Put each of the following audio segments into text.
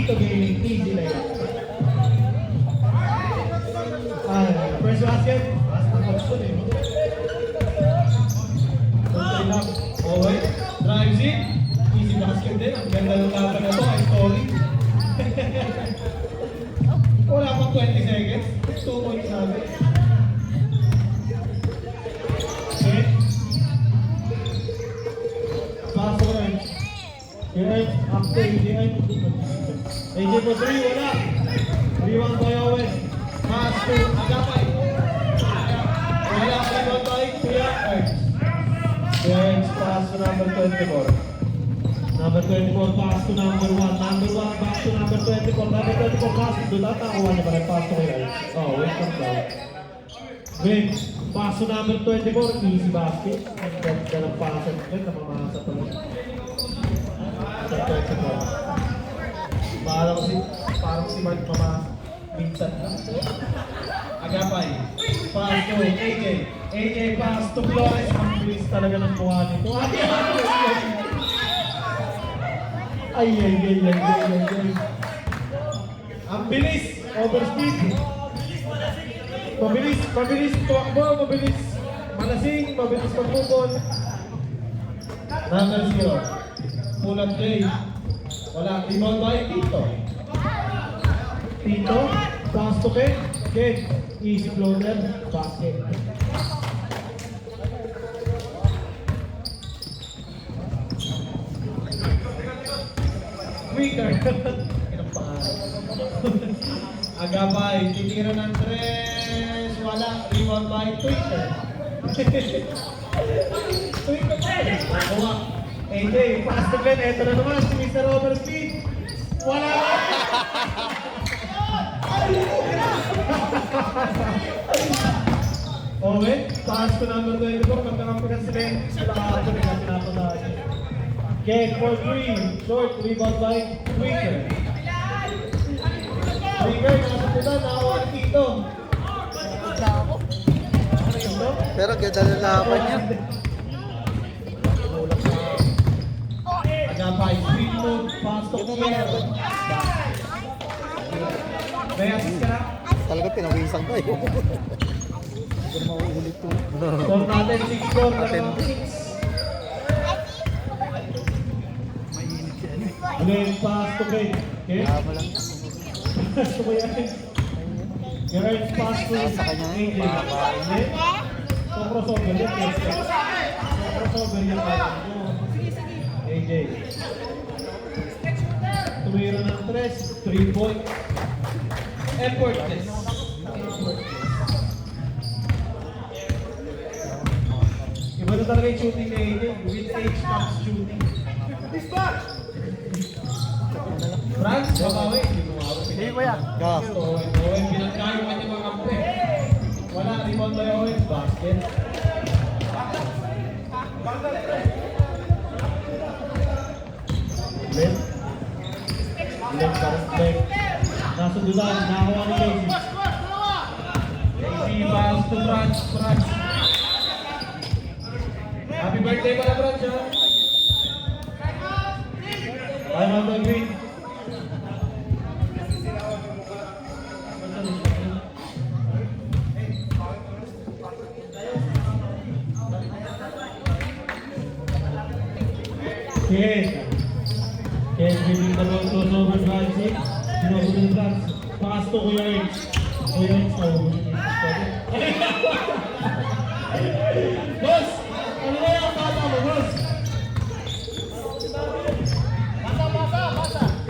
Tito Gaming, easy na yan. First basket, pagpun eh. Konti lang. Okay, drives in. Easy basket din. Ang ganda ng laban na ito, ay story. Wala pang 20 seconds. 2 points namin. Okay. Pass ko rin. Okay, after AJ. AJ po 3, wala. 3-1 by Owen. Pass to Agapay. Wala, 3-1 by Kuya Ernst. Kuya Ernst, pass to number 24. Number 24, pass to number 1. Number 1, back to number 24. Number 24, pass to doon. Nakakuha niya pa rin, pass to Kuya Ernst. Oh, wait lang daw. Wait, pass to number 24, easy basket. Ang ganda ng passer. Wait, namamasa pa rin. Parang si Mark mamasa. Minsan lang. Agapay. Pass to AJ. AJ pass to Flores. Ang bilis talaga ng mukha nito. Ay. Ang bilis. Overspeed. Mabilis tuwakbo, mabilis malasing, mabilis magpupon. Number 0. Pull up play. Wala, rebound by Tito. Tito, pass to Ken. Ken, easy floater, basket. Quicker. Inang pangalan. Agapay, titira ng 3. Wala, rebound by Twitter. Twitter pa rin. Nakuha. AJ, pass to Glenn. Ito na naman si Mr. Overspeed. Wala! Owen, pass to number 24. Magkakampigan si Ben. Sila ako rin ang pinapatahan. Get for 3. Short, rebound by Twitter. Twitter, nasa puta. Nakawa ni Tito. Pero ganda ng laban niya. Agapay, screen move, pass to Kier. May assist ka na? Talaga pinawisang ko eh. Pero mauulit to. Score natin, 6-4 na Atin. 6. Again, pass to Greg. Okay? Tama lang. Pass to Kuya. Garage pass to Sa kanya AJ. eh. So crossover yan. So crossover yan. AJ. Tumira ng 3 points. Effortless. Iba na talaga yung shooting ni AJ. With age comes shooting. France, babawi. Hindi bumawi. Hindi ko yan. Gas. Owen, pinagkayo ka niya mga kampe. Wala, rebound by Owen. Basket. Left. Left para left. Nasundulan, nakakuha ni Casey. Casey, pass to France. France. Happy birthday pala, France, ha? I'm on the green. Ken giving the ball to over drive 6. Sinuhulog ng France. Pass to Kuya Ernst. Kuya Ernst, nahulog ng Boss! Ano ba yung tata mo, boss?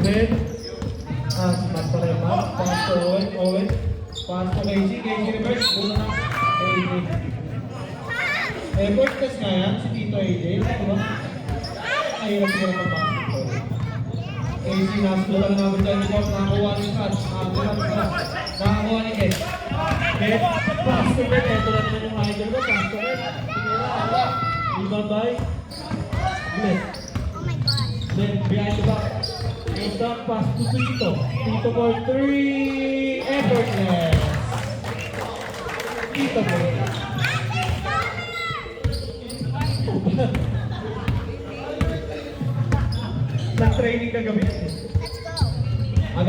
Then, smart pa rin pa. Pass to Owen. Pass to Casey. Casey reverse. Bulo na. AJ. Effort test nga yan. Si Tito AJ. Diba? Ayun sila ng basketball. Casey, nasulat ang number 24. Nakakuha ni Catch. Nakakuha ni Ken. Ken, pass to Ken. Ito na naman yung idol ko. Pass to Ken. Tinira. Ibabay. Left. Then, behind the back. Next up, pass to Tito. Tito for 3. Effortless. Tito for 3. Nag-training kagabi.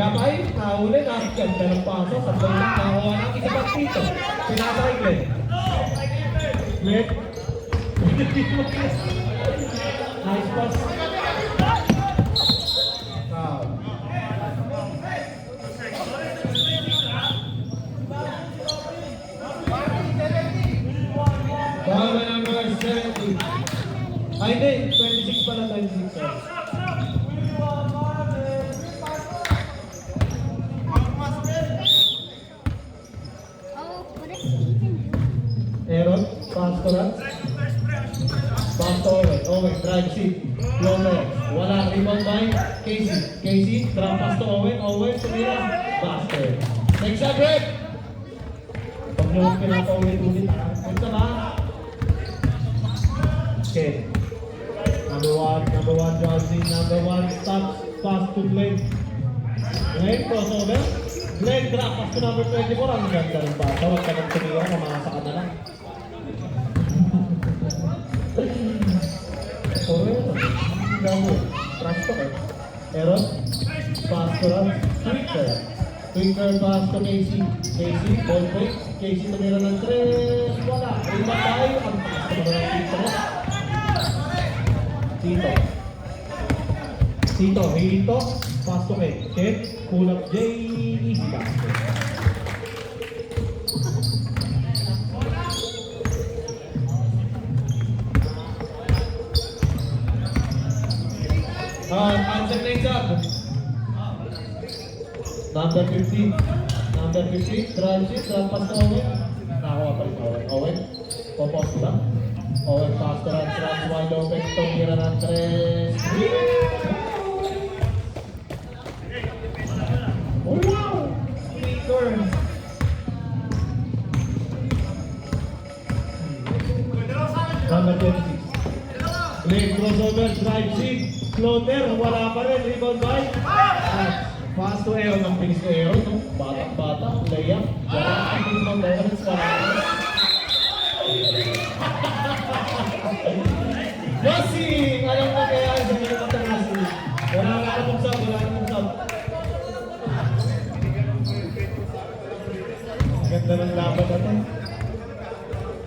Agapay, nahuli na. Ganda ng paso. Sablay lang. Nakakuha ng isa pang dito. Pinasakay Glenn. Glenn. Nice pass. Foul. Foul na number 70. Ay, hindi. 26 pala, 26. Sorry. Aaron, pass to Rans. Pass to Owen. Owen, drive seat. Floater. Wala. Rebound by Casey. Casey, drop pass to Owen. Owen, tumira. Basket. Next shot, Greg. Pag nyo pinapaulit-ulit, ha? Ito na. Okay. Number one, Johnson. Number one, stops. Pass to Glenn. Glenn, crossover. Glenn, drop pass to number 24. Ang ganda ng bata. Huwag ka nang tumira. Mamasa ka na lang. Gago. Trash talk eh. Aaron, pass to Rams. Twinkler pass to Casey. Casey, ball break. Casey tumira ng 3. Wala. Rebound tayo. Ang taas naman ng Tito. Hito. Pass to Kate. Kate, pull up J. Easy basket. Answer next up. Number 15. Number 15. Transit. Drop pass to Owen. Nakakuha pa rin Owen. Owen. Popos lang. Owen pass to Rans. Wide open. Tumira ng 3. Oh wow! Turn. Number 26. Blake crossover. Drive seat. Floater, wala pa rin, rebound by pass to Aaron, ang bilis to Aaron, no? Bata, layup, wala ang rebound by Aaron sa Bossing! Alam mo kaya sa mga katangasin, wala na akong sub. Ganda ng laban natin.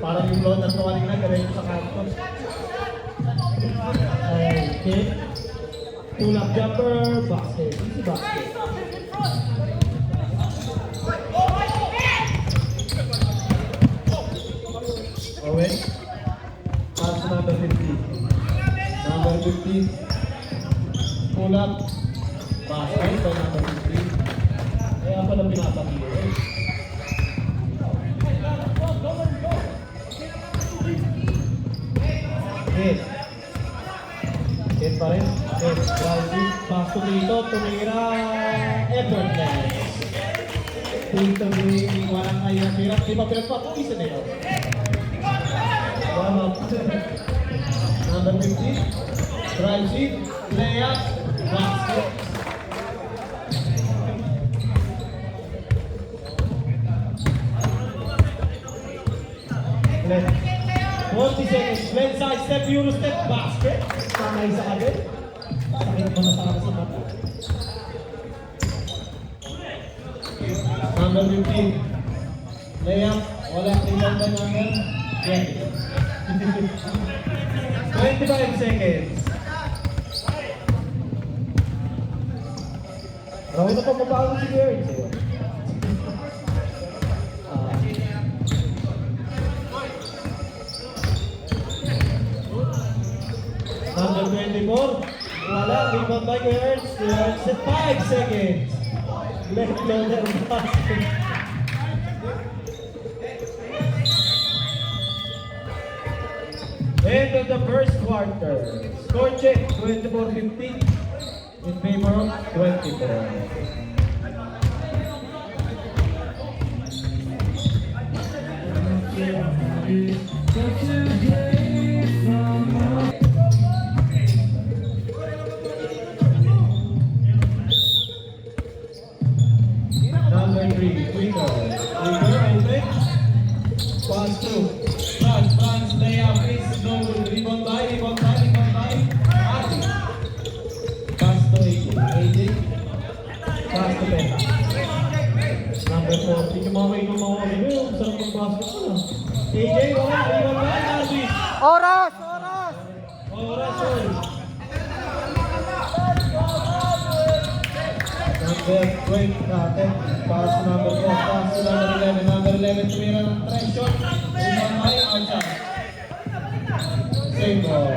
Parang yung floater ko kanina, galing sa kanto. Okay. Pull-up jumper, basket. Easy basket. Owen. Pass to number 15. Number 15. Pull-up. Basket by number 15. Kaya pala pinapakilo. Hit. Hit pa rin. Hit. Driving. Pass to Tito. Tumira. Effortless. Tito rin. Walang kaya hirap. Di ba pinagpapuwi sa nila? Warm up. Number 15. Drive seat. Layup. Basket. Left. 40 seconds. Left side step, Euro step, basket. Sanay sa agad. Sakit mo na sa mata. Number 15. Layup. Wala. Rebound by number 20. 25 seconds. Raw na pa mabago si Gary. Number 24, wala, rebound by Gertz. Gertz at 5 seconds. Left loader basket. End of the first quarter. Score check, 24-15 in favor of 24. Number 3, Twinkle. Open. Pass through. Front, layup is no good. Rebound by. Adi. Pass to AJ. Pass to AJ, wala. Rebound by Arby. Oras! Oras! Oras, all. Number 20 natin. Pass to number 4. Pass to number 11. Number 11, tumira ng 3 shot. Rebound by outside. Same ball.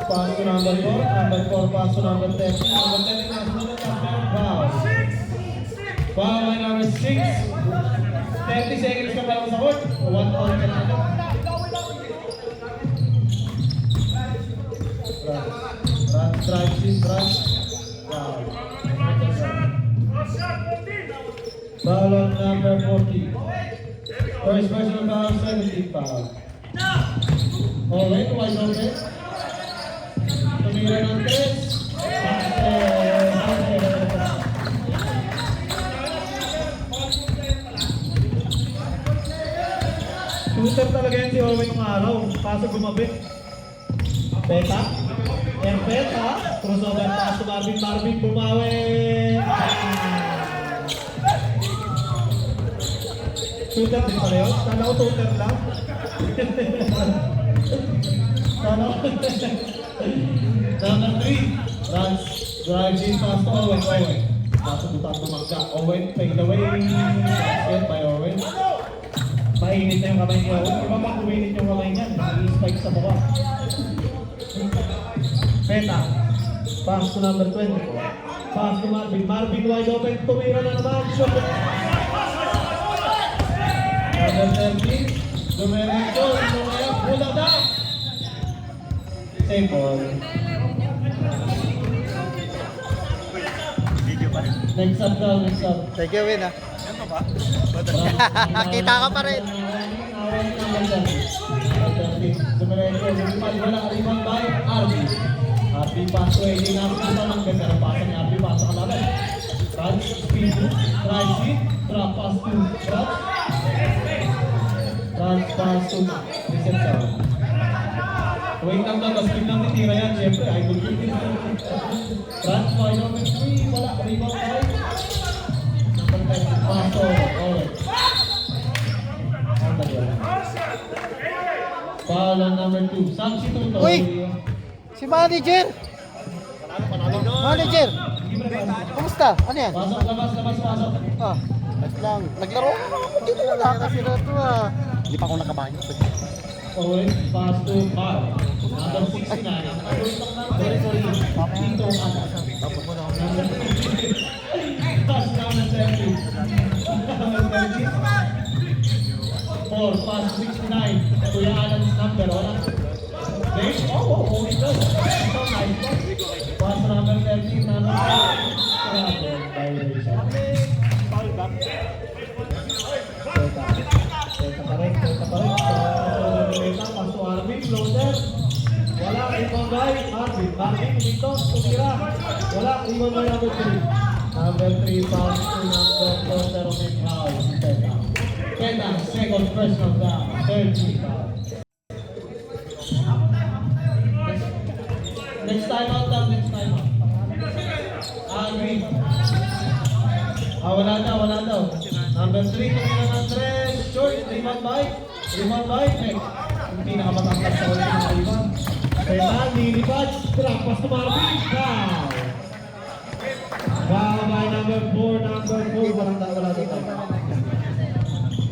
Pass to number 4. Number 4 pass to number 10. Number 10 is nasunod ang foul. Foul by number 6. 30 seconds ka pa lang sa court. 1 point ka na. Run, drive, shoot, run. Foul. Foul on number 40. First personal foul, 17 foul. Alright, wide open. Tumira ng 3. Shooter talaga yan si Owen yung araw. Kaso gumabi. Peta. Peta. Crossover pass to Marvin. Marvin bumawi. Shooter din pala yun. Sana ko shooter lang. Sana ko. Number 3. Runs. Drives in pass to Owen. Owen. Nasa butang tumagka. Owen. Fade away. Basket by Owen. Mainit na yung kamay niya. Iba pang kuminit yung kamay niya. Nag-spike sa mukha. Peta. Pass to number 20. Pass to Marvin. Marvin wide open. Tumira na naman. Shot. Number 13. Dumerecho. Lumaya. Pula down. Same ball. Next up daw. Next up. Thank you, Win, ah. Kita ka pa rin. Happy pass to Eddie na kita ng ganda ng pasa ni Happy pass sa kalaban. Run, speed, drive it, drop pass to drop. Run, pass to reset down. Wait lang daw, speed lang titira yan. Siyempre, idol ko din. Run, wide open 3, wala, rebound 5. Pass to Owen. Foul on number 2. Substitute. Uy! Si manager! Manager! Kumusta? Ano yan? Pasok, labas, pasok. Ah, lang. Naglaro ko. Hindi na nakakasi na ito, ah. Hindi pa ako nakabanyo. Owen, pass to Carl. Number 69. Sorry. Tito Ana. Pass number 30. Number 30. 4, pass 69. Kuya Alan's number. Wala. Dave? Oh, ito. Ito, nice. Pass number 13. Number 30. Violation. Teka pa rin. Pass to Arvin. Floater. Wala. Rebound by Arvin. Arvin, dito. Tumira. Wala. Rebound by number 3. Number 3, pass to number 4, pero may foul. Peta, second personal down, 30 foul. Next time out. Agree. Wala daw. Number 3, tumira ng 3, short, rebound by Peck. Yung pinakamatangkas sa ulit ng rebound. Peta, nilipad, drop, pass to Marvin, foul. Foul by number 4, parang wala dito.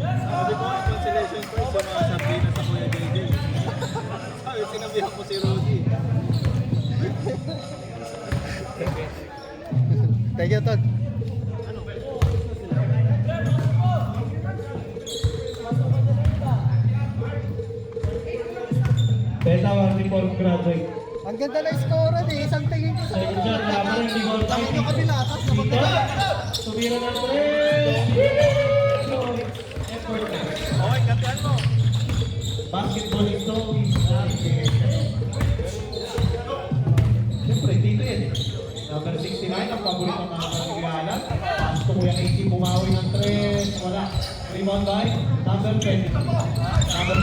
Sabi ko, consolation prize yung mga sabi na sa Kuya JJ. Sabi, sinabihan ko si Rudy. Thank you, Todd. Peta, 1 graduate. Ang ganda na score eh. Isang tingin ko sa Second shot, laban ng rebound. Tama nyo kabila. Tapos na Dito, kabila. tumira ng 3. Effort na. Okay, kantihan mo. Basketball is always siyempre, dito yan. Number 69, ang paborito ng mga kasigalan. Pass to Kuya 80, bumawi ng 3. Wala. Rebound by number 20. Number 2.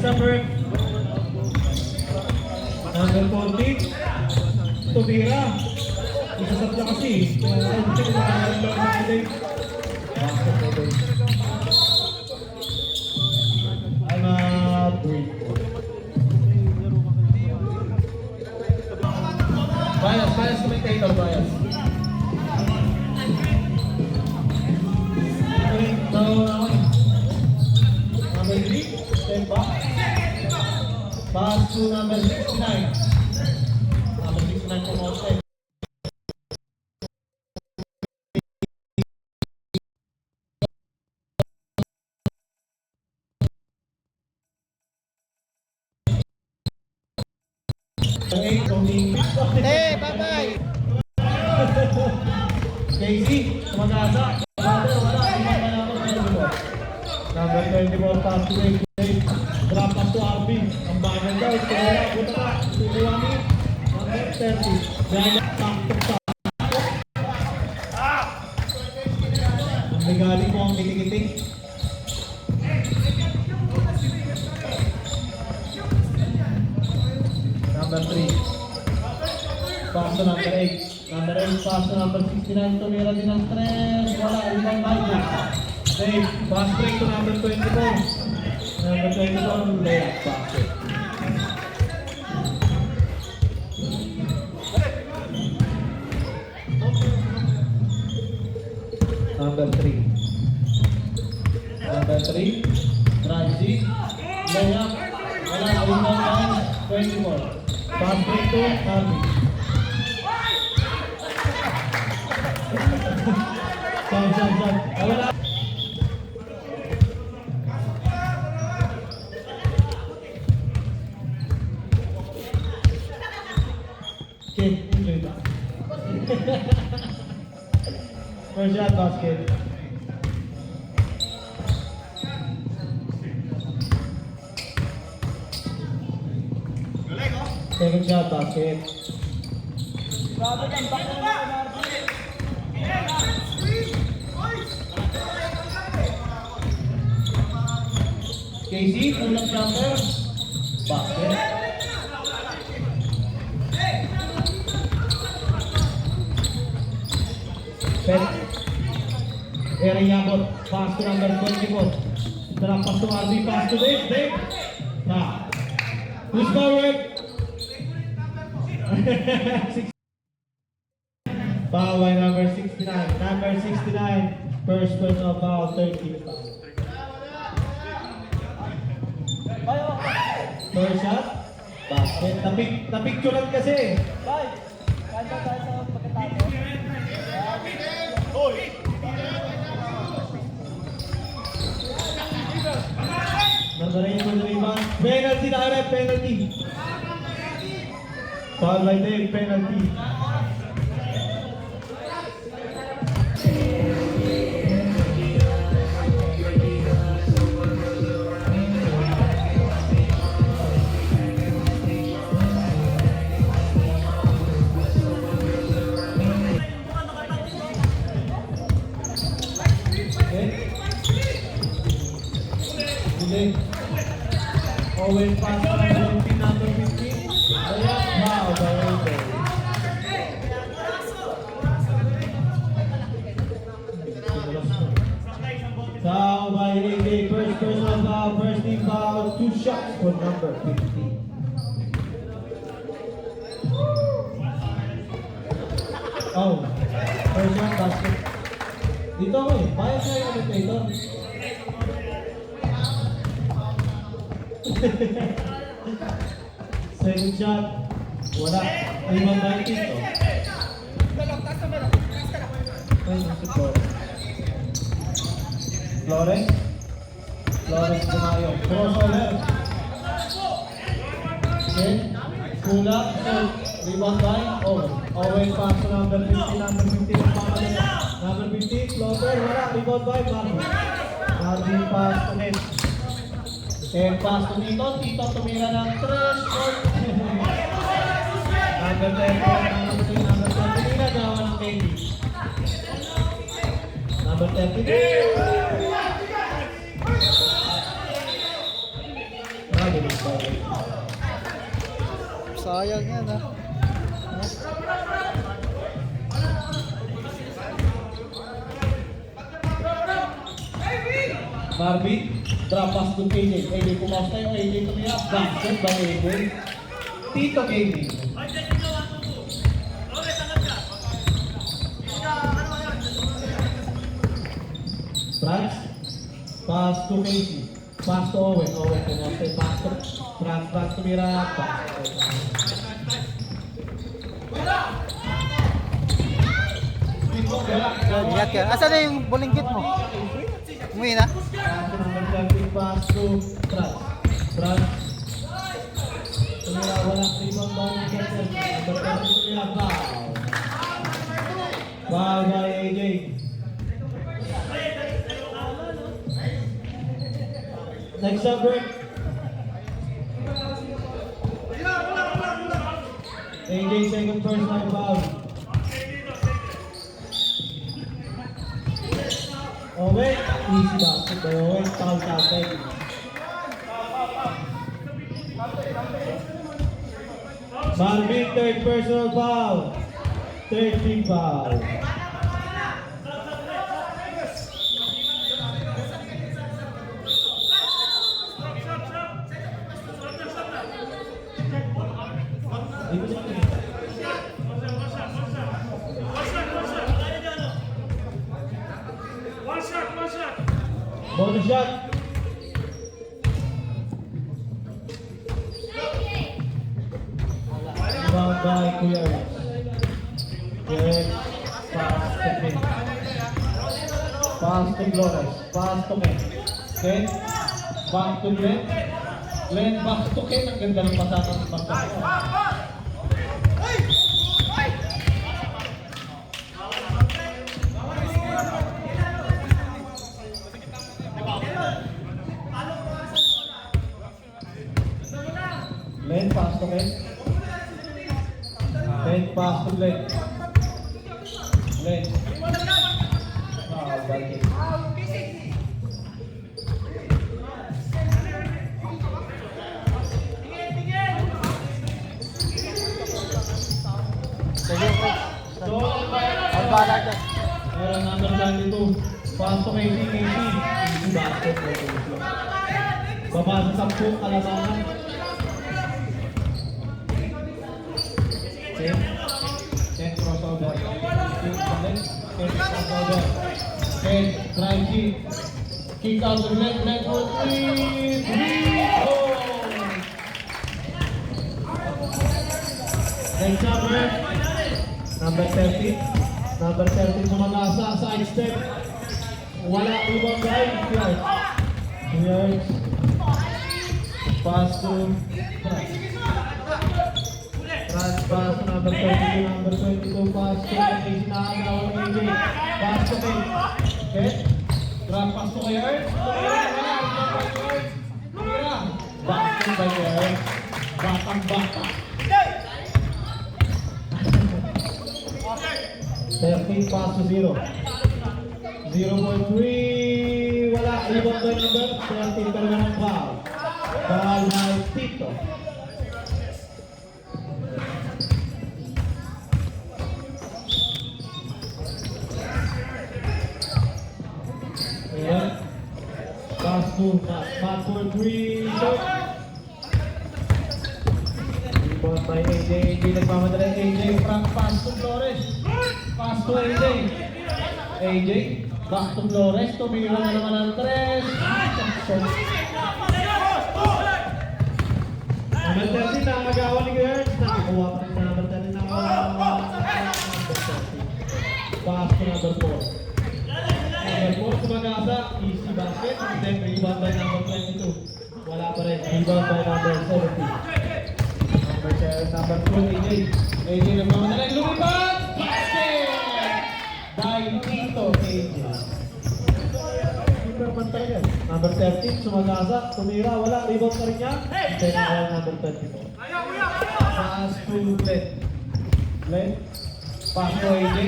up, Rick. Number 40. Tumira. Isasap na kasi. I'm a break. Bias commentator, bias. Number 3, step back. Pass to number 69. Number 69 from outside. Eh, bye-bye! Casey, tumagasa. Wala. Number 24, pass to 88. Drop pass to RB. Ang banan daw. Wala. Buta ka. Tukuwani. Number 30. Dahil taktok sa. Ang ligali mo ang kitik-kitik. Number 3. Pass to number 8. Number 8, pass to number 69. Tumira din ang stress. Wala. Ibang bago. Dave, pass break to number 24. Number 24, layup basket. Number 3. Number 3, Raji. Layup. Wala. Ibang line. 24. Pass break to Army. Saan. Wala. Okay, enjoy that. First shot basket. Second shot basket. Casey, pull-up jumper. Basket. Aaron Yabot, pass to number 24. Drop pass to RB, pass to Dave. Nah. Who's forward? Foul by number 69. Number 69, first personal foul, 30 foul. First shot, basket. Napicturean kasi. Nagarayin mo na rebound. Penalty na rin, penalty. Foul by Dave, penalty. Owen pass to number 15. Wow, foul by AJ. First personal foul, first team foul, 2 shots for number 15. Oh, first shot basket. Dito ako eh, bayad na yung dito. Second shot, wala. Ibang balik ito. Flores Kumayo. Crossover. Then, pull up. Rebound by Owen. Owen pass to number 50. Number 50 ang pangalan. Number 50, floater. Wala. Rebound by Marvin. Marvin pass to net. And pass to Tito. Tito tumira ng 3. Number 10, number 3, number 10. Ginagawa ng Kenny. Number 30. Grabe. Sayang yan ha. Marvin, drop pass to AJ. AJ pumawas tayo, AJ tumira. Basket by AJ. Tito AJ. Franz, pass to Casey. Pass to Owen. Owen pumawas tayo. Pass to Franz tumira. Ingat ka. Asan na yung bulinggit mo? Umuwi na? Pass to Franz. Franz. Tumira, walang rebound ba yung Kessel. Tumira, foul. Foul by AJ. Next up break. AJ second personal foul. Owen, easy basket by Owen, foul tapet. Marvin, third personal foul. Third team foul. Bonus shot. Rebound by Kuya Ernst. Good. Pass to King. Pass to Flores. Pass to Ken. Ken. Back to Glenn. Glenn back to Ken. Ang ganda ng pasakan ng bangka. Glenn, pass to Ken. Glenn, pass to Glenn. Glenn. Balik. Sige, coach. So, Ang bala dyan. meron number 22. Pass to Casey. Easy basket. Baba sa 10 kalamangan. Ten crossover. Ten crossover. Ten drive kick. Kick out to the left for three. Oh! Next number. Number 30. Number 30 sumagasa. Side step. Wala ibang guy. Yards. Pass to Franz pass to number 32, number 22, pass to Casey nakagawa ng AJ. Pass to Ken. Ken. Drop pass to kay Ernst. Tumira. Basket by Ernst. Batang-bata. 13 pass to 0. 0.3. Wala. Rebound by number 13 talaga ng foul. Foul by Tito. Ayan. Pass to back for 3. Shot. Rebound by AJ. AJ nagmamadala. AJ front pass to Flores. Pass to AJ. AJ back to Flores. Tumira na naman ang 3. Number 13 na magawa ni Ernst. Nakakuha pa rin sa number 13 na number 30. Pass to number 4. Number 4 sumagasa, easy basket, then rebound by number 22. Wala pa rin, rebound by number 70. Number 2, AJ. AJ nagmamadala, lumipad! Basket! By Tito, AJ. Superman talaga. Number 13, sumagasa, tumira, wala, rebound pa rin niya. Then number 24. Pass to Glenn. Glenn, pass to AJ.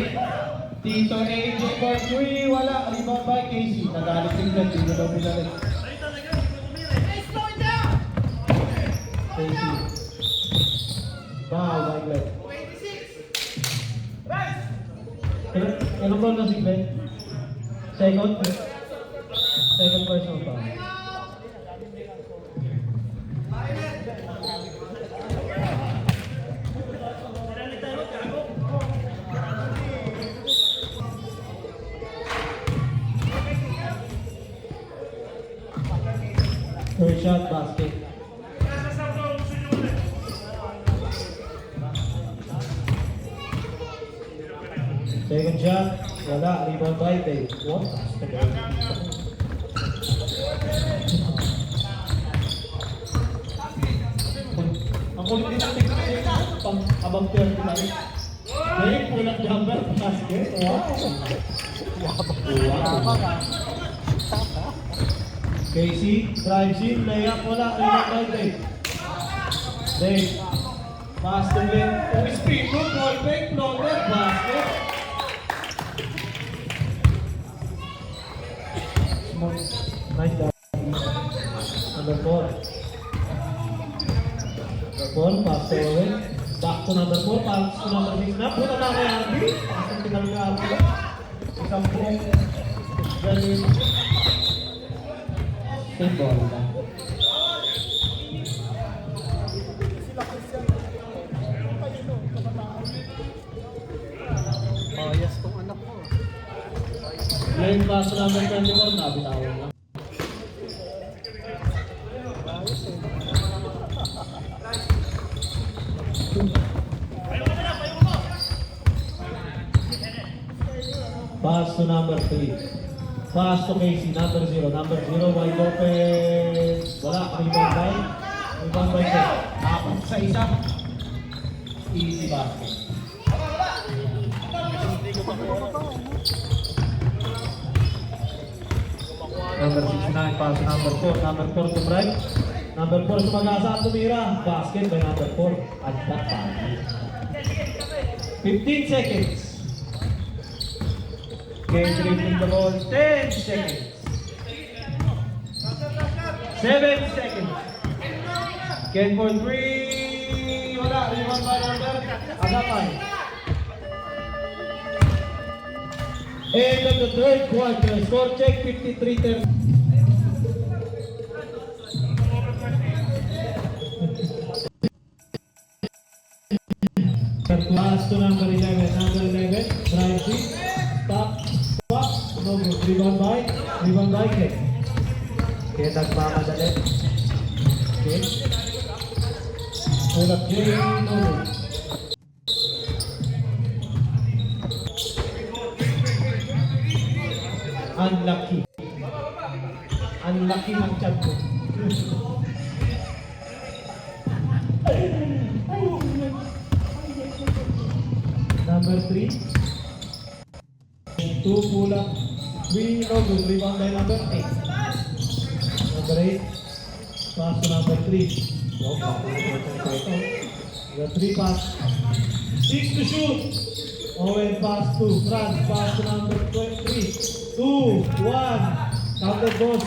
Tito AJ for 3, wala, rebound by Casey. Nagalit si Glenn, hindi daw pinalik. Casey. Anong ball na si Glenn? Second? Second personal foul. Third shot, basket. Second shot, wala. Rebound by Dave. What? Ang kulit din natin kasi pang abang 30 na rin. Dave, pulang jumper, basket. Wow. Casey, drives in, layup, wala. Rebound by Dave. Dave. Pass to Glenn. Speed, good, ball fake, floater, basket. Nice job. Number 4. Number 4, pass to Owen. Back to number 4, pass to number 6. Napunta na kay Arby. Asang tinanggal ko. Isang point. Galing. Same ball lang. Oh, yes, kung anak ko. Ngayon pass to number 24, nabitawan lang. Pass to number 3. Pass to Casey, number 0. Number 0, wide open. Wala, rebound by. Rebound by Jeff. Apat sa isa. Easy basket. Number 69, pass to number 4. Number 4 to right. Number 4 sumagasa at tumira. Basket by number 4. At that time. 15 seconds. Game dribbling the ball. 10 seconds. 7 seconds. Ken for 3. Wala. Rebound by number. Agapay. End of the third quarter. Score check 53-30. Pass to number 11. Number 11. Drive it. Stop. Stop. No good. Rebound by. Rebound by Ken. Ken nagmamadali. Ken. Pull up J. No good. Unlucky. Unlucky ng chat ko. Number 3. 2 pull up. 3 no good. Rebound by number 8. Number 8. Pass to number 3. The 3 pass. 6 to shoot. Owen pass to Franz. Pass to number 3. 2, 1, counter boss.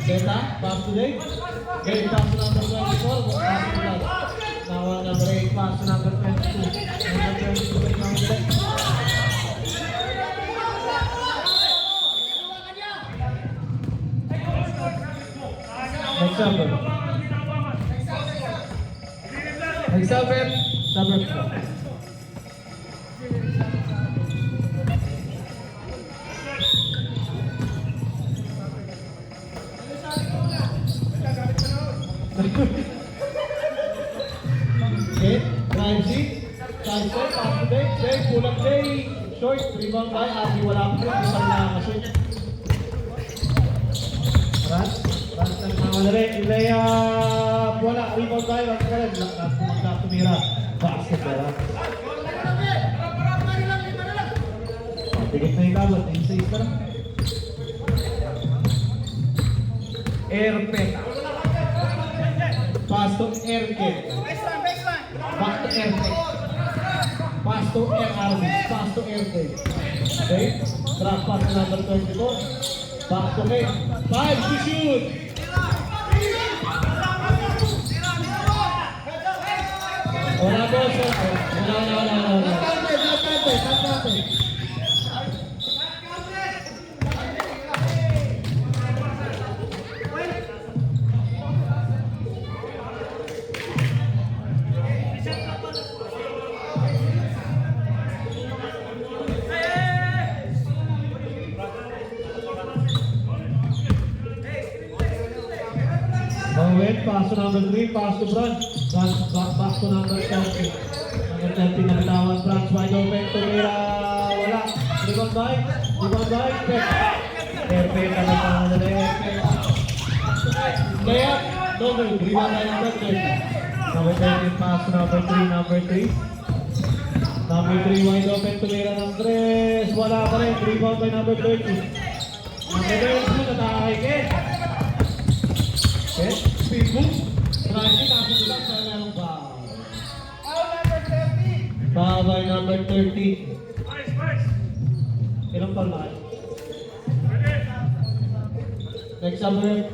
Beta, pass to Dave. Dave pass to number 24. Pass to Vlad. Now number 8 pass to number 22. Number 22 is number 8. Next number. Next number. Number 4. Okay, drive seat. Transfer, pass to Dave. Dave, pull up Dave. Short, rebound by Abby. Wala po. Isang nakakashoot. Run. Run ng mamadali. Layup. Wala. Rebound by. Wala ka rin. Tumira. Basket ba? Tigit na yung kabot. Inside ka lang. Airpeta. Pass to Airket. Back to Airtek. Pass to Air Army. Pass to Airtek. Okay? Drop pass to number 24. Back to Ken. 5 to shoot. Wala boss. Wala. Tatante. Owen, pass to number 3, pass to Brad. Back to number 20. Number 20 na bitawan, Brad, wide open, tumira, wala. Rebound by, perfect na pangalan. Kaya, no good, rebound by number 30. Number 30, pass to number 3. Number 3, wide open, tumira ng 3, wala pa rin, rebound by number 30. Number 32, natakakikin. Okay, speed move. Friday, kaso lang sa lalong foul. Foul by number 30. Ilang foul na? Next number.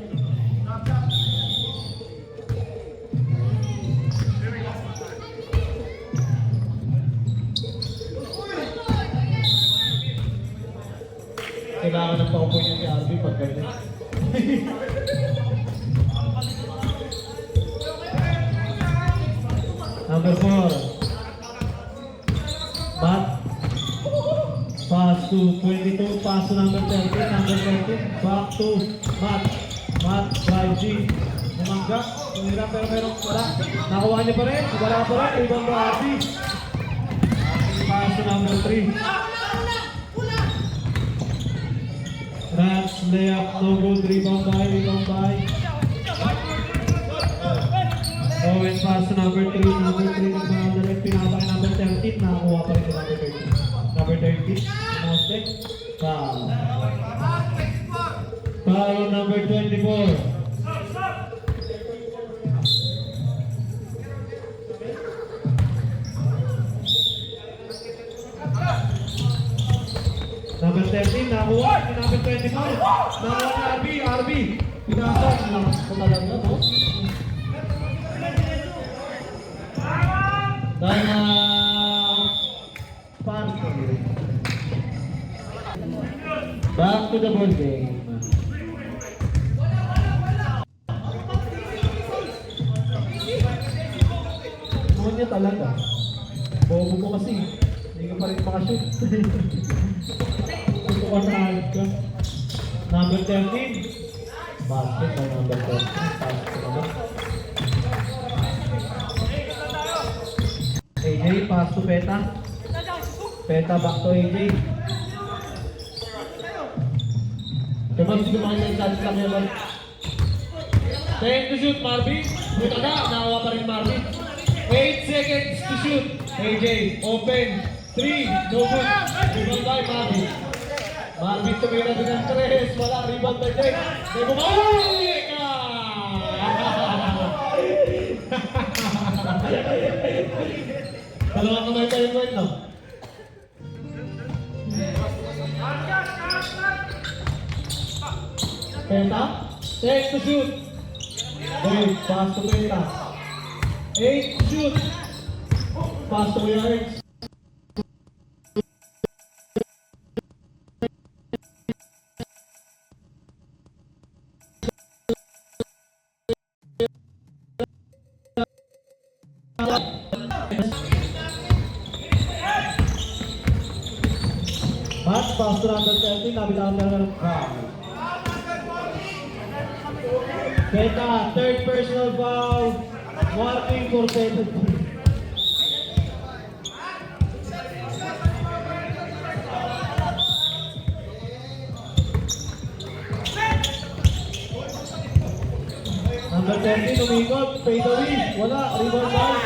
Kailangan ng paupo niya si Arby pag ganyan. Number 4. Matt. Pass to 22. Pass to number 30. Number 20. Back to Matt. Matt, drive G. Umangga. Tumira pero meron wala. Nakuha niya pa rin. Wala pa rin. Ibang Arby. Pass to number 3. Rats, layup, no good. Rebound by. Owen pass to number 3 nagmamadali, pinapa kay number 17, nakakuha pa rin si number 30. Number 30, Mostek, foul. Foul on number 24. Number 13, nakakuha si number 25. Nakakuha ni RB. Pinasok, talaga no? Back to the ball game. Ano niya talaga? Bobo ko kasi. Hindi ka pa rin makashoot. Gusto ko na ka. Number 13. Basket by number 13. Basket naman. AJ, pass to Peta. Peta back to AJ. Kaya sige mga chance lang yan. 10 to shoot, Marvin. Buta na, nakawa pa rin Marvin. 8 seconds to shoot. AJ, open. 3, no good. Rebound by Marvin. Marvin tumira din ang 3. Wala, rebound by Jake. May bumalik ka! Dalawang kamay tayo point, no? Penta, 10 to shoot. Wait, pass to Penta. 8 to shoot. Pass to yards. Matt, pass to number 13, nabitawan ka ng foul. Penta, third personal foul. Warning for Penta. Number 13, umikot, fade away. Wala, rebound by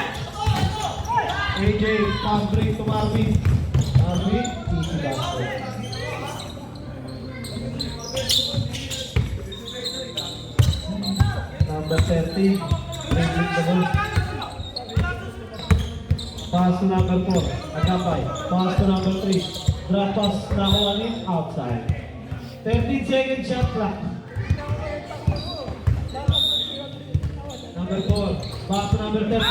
AJ, pass break to Marvin. Marvin, easy basket. Number 30, David Dabol. Pass to number 4, Agapay. Pass to number 3, drop pass, nakuha rin, outside. 13 second shot clock. Number 4, pass to number 30,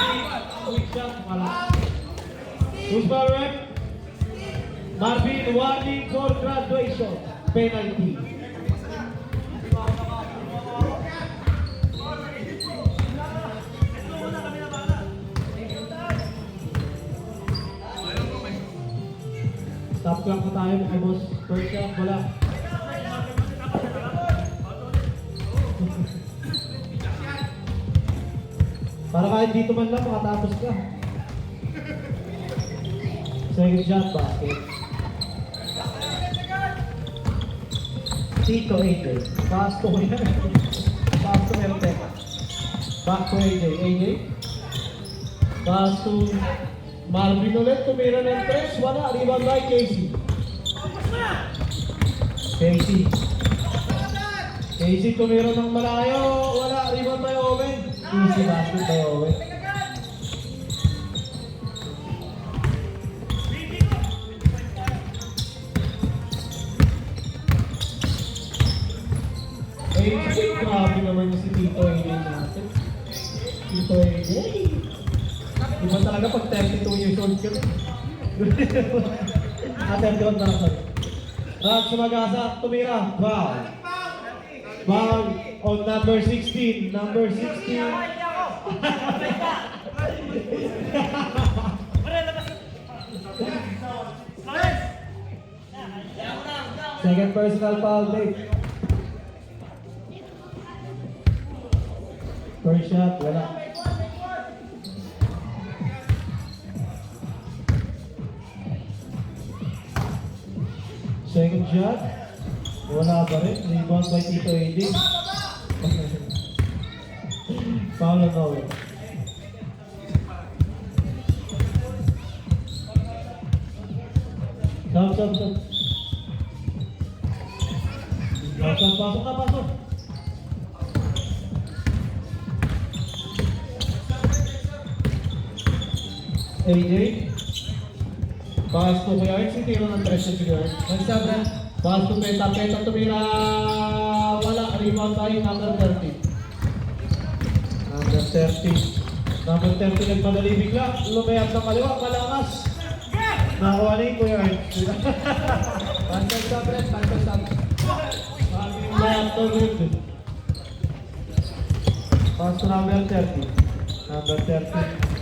quick shot, wala. Who's foul rep? Marvin, warning for graduation. Penalty. Stop clock na tayo mga boss. First shot, wala. Para kahit dito man lang, makatapos ka. Second shot, basket. Tito AJ. Pass to yan. Pass to Erte. Back to AJ. AJ. Pass to Marvin ulit. Tumira ng tres. Wala. Rebound by Casey. Casey. Casey tumira ng malayo. Wala. Rebound by Owen. Easy basket by Owen. Grabe naman yung si Tito AJ natin. Tito AJ. Iba talaga pag 32 years old ka. Atendon na ako. At sumagasa, tumira. Wow. Foul on number 16. Number 16. Second personal foul, Dave. First shot, wala. Second shot, wala pa rin. Rebound by Tito AJ. Foul on Owen. Stop. Pasok ka, pasok. AJ. Pass to Kuya Art. Si tiro ng tres na siguro. Nagsabi. Pass to Peta. Peta tumira. Wala. Rebound tayo. Number 30. Number 30. Number 30 nagpadali bigla. Lumayap ng kaliwa. Malakas. Nakuha na yung Kuya Art. Pantal sa Brett. Pantal sa Brett. Lumayap to Brett. Pass to number 30. Number 30.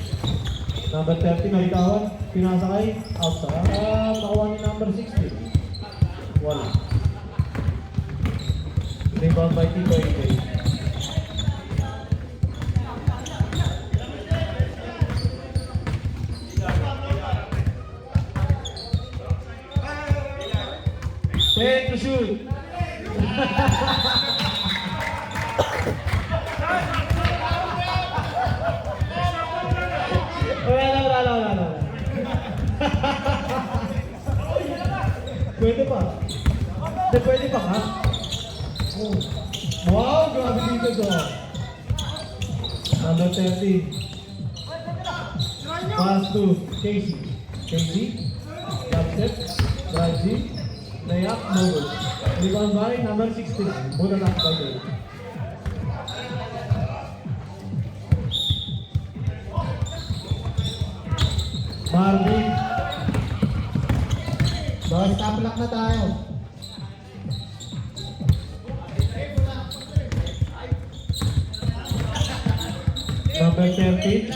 Number 30 na itawan, pinasakay, outside. Nakuha ni number 60. Wala. Rebound by Tito AJ. Take to shoot. Wala. Pwede pa. Pwede pa ha? Oh. Wow, grabe dito to. Number 30. Pass to Casey. Casey. Upset. Raji. Layup. No goal. Rebound by number 16. Bulan up by goal. Marvin. Boss, top lock na tayo. Number 13.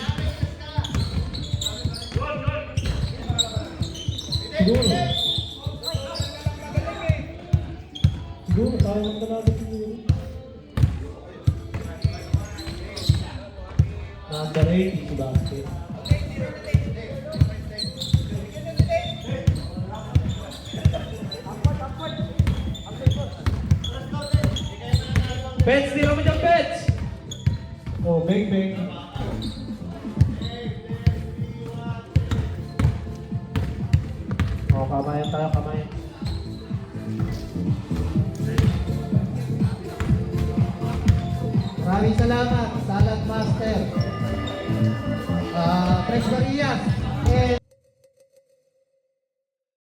Siguro, tayo magdalaga siguro. Number 8, si basket. Pets, tira mo dyan, Pets! Oh, bang. Oh, kamayan tayo, kamayan. Maraming salamat, Salad Master. Tres Marias.